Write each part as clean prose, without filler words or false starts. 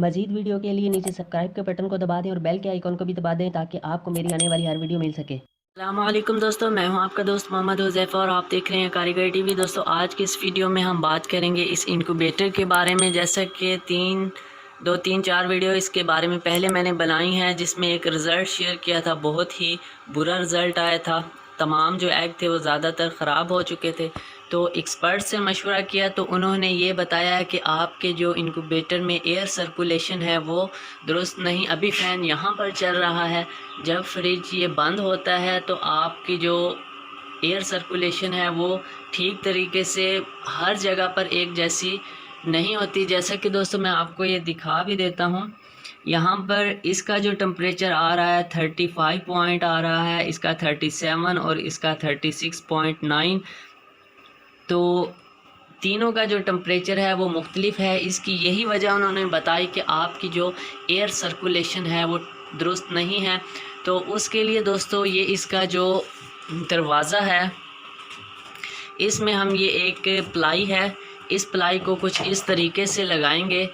मजीद video के लिए नीचे सब्सक्राइब के बटन को दबा दें और बेल के आइकॉन को भी दबा दें ताकि आपको मेरी आने वाली हर वीडियो मिल सके। अस्सलामुअलैकुम दोस्तों, मैं हूं आपका दोस्त मोहम्मद हुज़ैफ़ा और आप देख रहे हैं कारीगर टीवी। दोस्तों, आज की इस वीडियो में हम बात करेंगे इस इनक्यूबेटर के बारे में। जैसा कि 4 वीडियो इसके बारे में पहले मैंने बनाई हैं, जिसमें एक रिज़ल्ट शेयर किया था, बहुत ही बुरा रिज़ल्ट आया था। तमाम जो एग थे वो ज़्यादातर ख़राब हो चुके थे। तो एक्सपर्ट से मशवरा किया तो उन्होंने ये बताया है कि आपके जो इनक्यूबेटर में एयर सर्कुलेशन है वो दुरुस्त नहीं। अभी फ़ैन यहाँ पर चल रहा है, जब फ्रिज ये बंद होता है तो आपकी जो एयर सर्कुलेशन है वो ठीक तरीके से हर जगह पर एक जैसी नहीं होती। जैसा कि दोस्तों मैं आपको ये दिखा भी देता हूँ, यहाँ पर इसका जो टेम्परेचर आ रहा है 35 पॉइंट आ रहा है, इसका 37 और इसका 36.9। तो तीनों का जो टेम्परेचर है वो मुख्तलिफ है। इसकी यही वजह उन्होंने बताई कि आपकी जो एयर सर्कुलेशन है वो दुरुस्त नहीं है। तो उसके लिए दोस्तों ये इसका जो दरवाज़ा है, इसमें हम ये एक प्लाई है, इस प्लाई को कुछ इस तरीके से लगाएंगे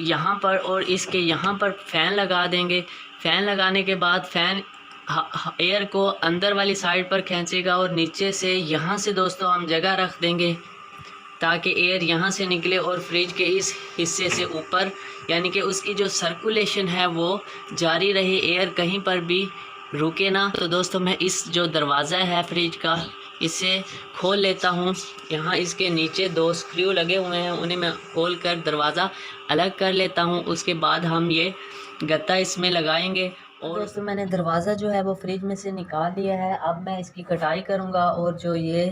यहाँ पर और इसके यहाँ पर फ़ैन लगा देंगे। फ़ैन लगाने के बाद फ़ैन एयर को अंदर वाली साइड पर खींचेगा और नीचे से यहाँ से दोस्तों हम जगह रख देंगे ताकि एयर यहाँ से निकले और फ्रिज के इस हिस्से से ऊपर, यानी कि उसकी जो सर्कुलेशन है वो जारी रहे, एयर कहीं पर भी रुके ना। तो दोस्तों मैं इस जो दरवाज़ा है फ्रिज का, इसे खोल लेता हूँ। यहाँ इसके नीचे 2 स्क्रू लगे हुए हैं, उन्हें मैं खोल कर दरवाज़ा अलग कर लेता हूँ। उसके बाद हम ये गत्ता इसमें लगाएंगे। और दोस्तों मैंने दरवाज़ा जो है वो फ्रिज में से निकाल लिया है। अब मैं इसकी कटाई करूँगा और जो ये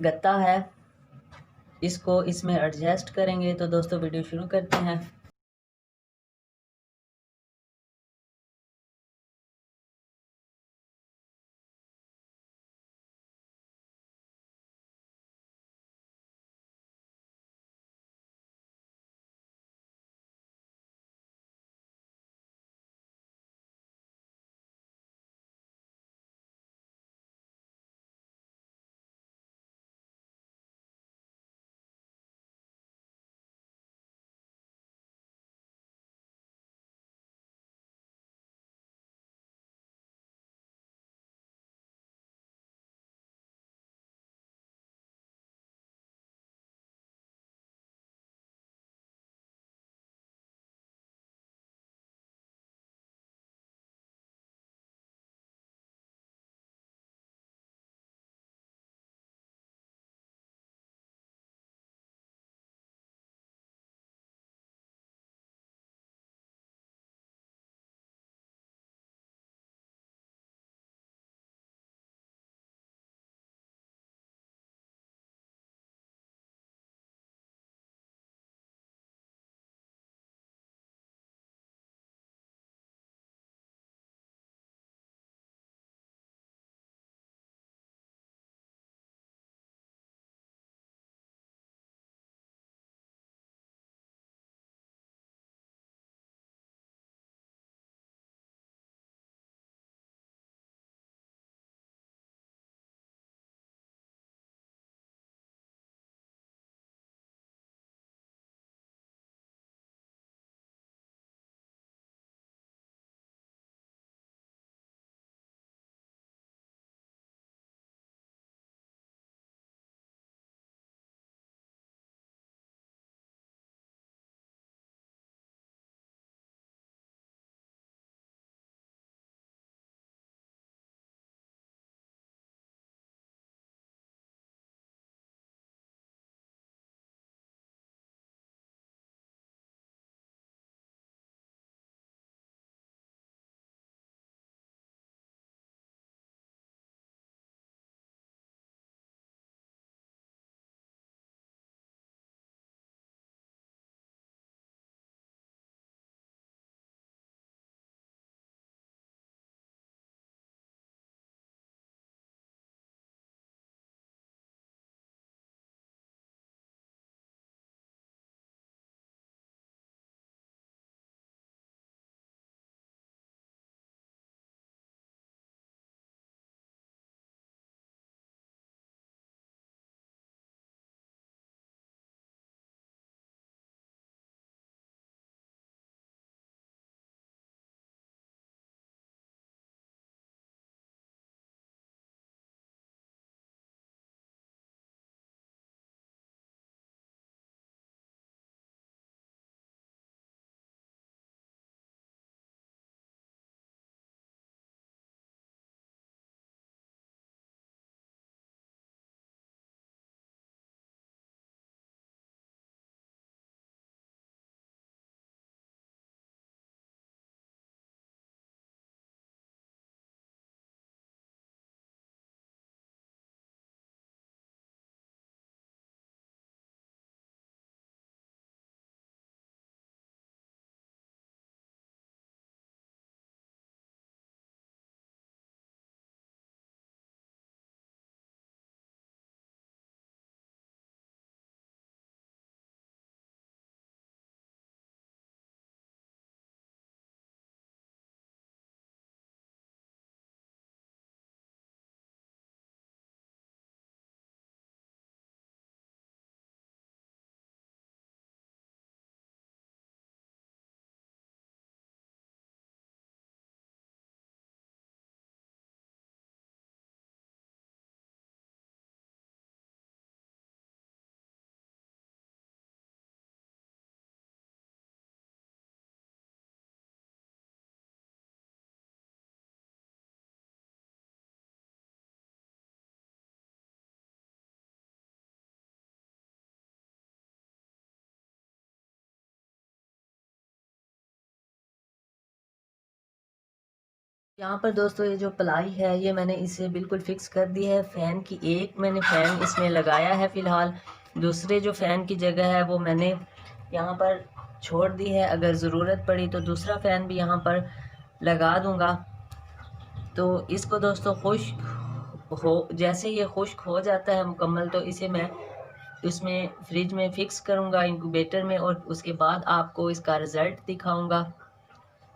गत्ता है इसको इसमें एडजस्ट करेंगे। तो दोस्तों वीडियो शुरू करते हैं। यहाँ पर दोस्तों ये जो प्लाई है ये मैंने इसे बिल्कुल फिक्स कर दी है। फ़ैन की एक मैंने फ़ैन इसमें लगाया है फ़िलहाल, दूसरे जो फ़ैन की जगह है वो मैंने यहाँ पर छोड़ दी है। अगर ज़रूरत पड़ी तो दूसरा फ़ैन भी यहाँ पर लगा दूँगा। तो इसको दोस्तों खुश्क हो जैसे ये खुश्क हो जाता है मुकम्मल, तो इसे मैं इसमें फ्रिज में फ़िक्स करूँगा इंक्यूबेटर में, और उसके बाद आपको इसका रिज़ल्ट दिखाऊँगा।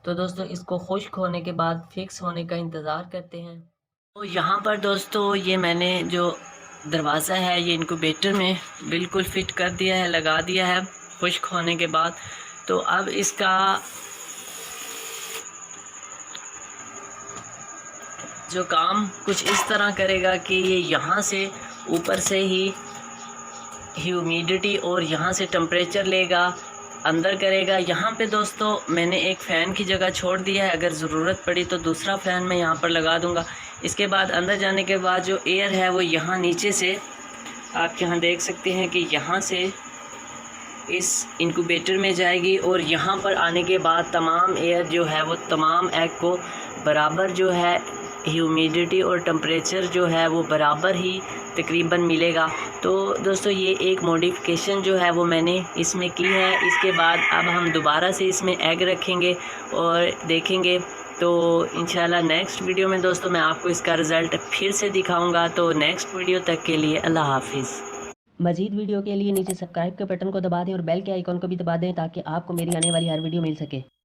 तो दोस्तों इसको खुश्क होने के बाद फ़िक्स होने का इंतज़ार करते हैं। तो यहाँ पर दोस्तों ये मैंने जो दरवाज़ा है ये इंक्यूबेटर में बिल्कुल फ़िट कर दिया है, लगा दिया है खुश्क होने के बाद। तो अब इसका जो काम कुछ इस तरह करेगा कि ये यहाँ से ऊपर से ही ह्यूमिडिटी और यहाँ से टेम्परेचर लेगा, अंदर करेगा। यहाँ पे दोस्तों मैंने एक फ़ैन की जगह छोड़ दिया है, अगर ज़रूरत पड़ी तो दूसरा फ़ैन मैं यहाँ पर लगा दूँगा। इसके बाद अंदर जाने के बाद जो एयर है वो यहाँ नीचे से आप यहाँ देख सकते हैं कि यहाँ से इस इंक्यूबेटर में जाएगी, और यहाँ पर आने के बाद तमाम एयर जो है वो तमाम एग को बराबर जो है ह्यूमिडिटी और टेम्परेचर जो है वो बराबर ही तकरीबन मिलेगा। तो दोस्तों ये एक मॉडिफिकेशन जो है वो मैंने इसमें की है। इसके बाद अब हम दोबारा से इसमें एग रखेंगे और देखेंगे। तो इंशाल्लाह नेक्स्ट वीडियो में दोस्तों मैं आपको इसका रिज़ल्ट फिर से दिखाऊंगा। तो नेक्स्ट वीडियो तक के लिए अल्लाह हाफिज़। मज़ीद वीडियो के लिए नीचे सब्सक्राइब के बटन को दबा दें और बेल के आइकॉन को भी दबा दें ताकि आपको मेरी आने वाली हर वीडियो मिल सके।